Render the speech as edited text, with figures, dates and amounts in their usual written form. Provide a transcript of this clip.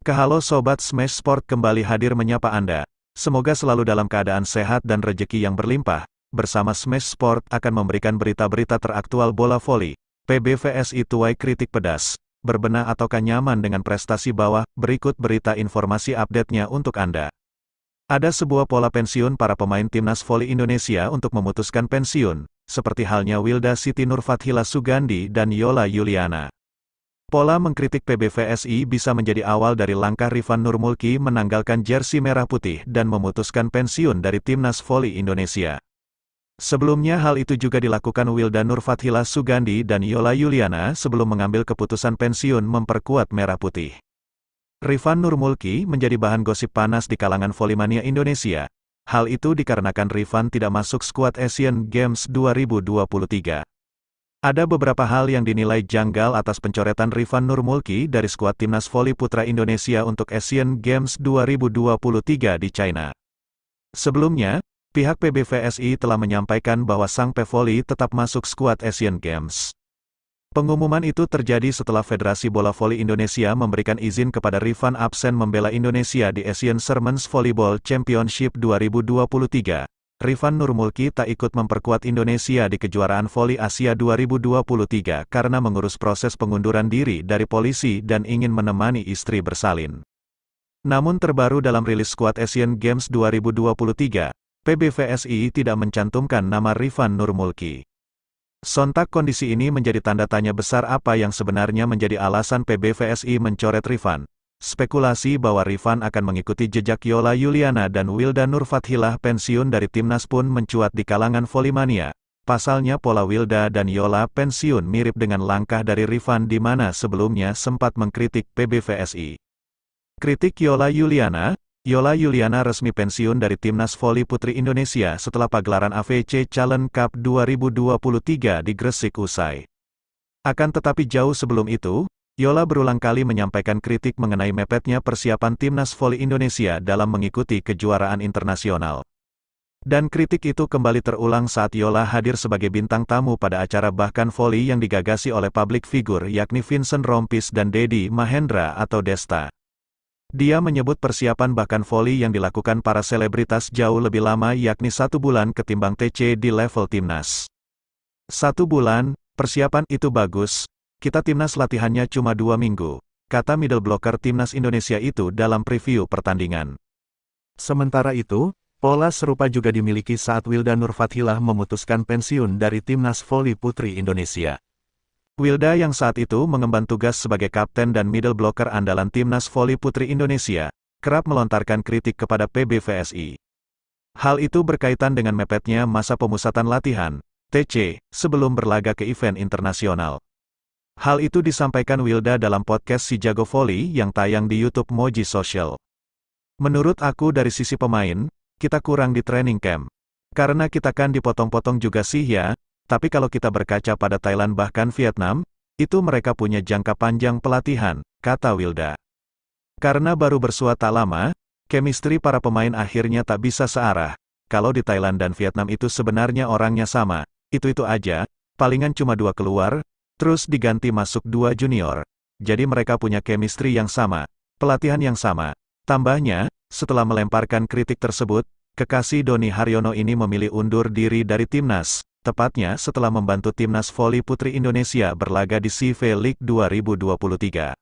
Halo Sobat Smash Sport, kembali hadir menyapa Anda. Semoga selalu dalam keadaan sehat dan rejeki yang berlimpah. Bersama Smash Sport akan memberikan berita-berita teraktual bola voli. PBVSI tuai kritik pedas. Berbenah ataukah nyaman dengan prestasi bawah? Berikut berita informasi update-nya untuk Anda. Ada sebuah pola pensiun para pemain timnas voli Indonesia untuk memutuskan pensiun, seperti halnya Wilda Siti Nurfathila Sugandi dan Yola Yuliana. Pola mengkritik PBVSI bisa menjadi awal dari langkah Rifan Nurmulki menanggalkan jersey merah putih dan memutuskan pensiun dari timnas voli Indonesia. Sebelumnya hal itu juga dilakukan Wilda Nurfathila Sugandi dan Yola Yuliana sebelum mengambil keputusan pensiun memperkuat merah putih. Rifan Nurmulki menjadi bahan gosip panas di kalangan volimania Indonesia. Hal itu dikarenakan Rifan tidak masuk skuad Asian Games 2023. Ada beberapa hal yang dinilai janggal atas pencoretan Rifan Nurmulki dari skuad timnas voli putra Indonesia untuk Asian Games 2023 di China. Sebelumnya, pihak PBVSI telah menyampaikan bahwa sang pevoli tetap masuk skuad Asian Games. Pengumuman itu terjadi setelah Federasi Bola Voli Indonesia memberikan izin kepada Rifan absen membela Indonesia di Asian Women's Volleyball Championship 2023. Rifan Nurmulki tak ikut memperkuat Indonesia di kejuaraan voli Asia 2023 karena mengurus proses pengunduran diri dari polisi dan ingin menemani istri bersalin. Namun terbaru dalam rilis skuad Asian Games 2023, PBVSI tidak mencantumkan nama Rifan Nurmulki. Sontak kondisi ini menjadi tanda tanya besar apa yang sebenarnya menjadi alasan PBVSI mencoret Rifan. Spekulasi bahwa Rifan akan mengikuti jejak Yola Yuliana dan Wilda Nurfathila pensiun dari timnas pun mencuat di kalangan volimania. Pasalnya pola Wilda dan Yola pensiun mirip dengan langkah dari Rifan di mana sebelumnya sempat mengkritik PBVSI. Kritik Yola Yuliana resmi pensiun dari timnas voli putri Indonesia setelah pagelaran AVC Challenge Cup 2023 di Gresik usai. Akan tetapi jauh sebelum itu, Yola berulang kali menyampaikan kritik mengenai mepetnya persiapan timnas voli Indonesia dalam mengikuti kejuaraan internasional. Dan kritik itu kembali terulang saat Yola hadir sebagai bintang tamu pada acara Bahkan Voli yang digagasi oleh public figure yakni Vincent Rompis dan Dedi Mahendra atau Desta. Dia menyebut persiapan Bahkan Voli yang dilakukan para selebritas jauh lebih lama yakni 1 bulan ketimbang TC di level timnas. 1 bulan, persiapan itu bagus. Kita timnas latihannya cuma 2 minggu, kata middle blocker timnas Indonesia itu dalam preview pertandingan. Sementara itu, pola serupa juga dimiliki saat Wilda Nurfathila memutuskan pensiun dari timnas voli putri Indonesia. Wilda yang saat itu mengemban tugas sebagai kapten dan middle blocker andalan timnas voli putri Indonesia, kerap melontarkan kritik kepada PBVSI. Hal itu berkaitan dengan mepetnya masa pemusatan latihan, TC, sebelum berlaga ke event internasional. Hal itu disampaikan Wilda dalam podcast Si Jago Voli yang tayang di YouTube Moji Social. Menurut aku dari sisi pemain, kita kurang di training camp. Karena kita kan dipotong-potong juga sih ya, tapi kalau kita berkaca pada Thailand bahkan Vietnam, itu mereka punya jangka panjang pelatihan, kata Wilda. Karena baru bersua tak lama, chemistry para pemain akhirnya tak bisa searah. Kalau di Thailand dan Vietnam itu sebenarnya orangnya sama, itu-itu aja, palingan cuma 2 keluar, terus diganti masuk 2 junior. Jadi mereka punya chemistry yang sama, pelatihan yang sama. Tambahnya, setelah melemparkan kritik tersebut, kekasih Doni Haryono ini memilih undur diri dari timnas, tepatnya setelah membantu timnas voli putri Indonesia berlaga di CV League 2023.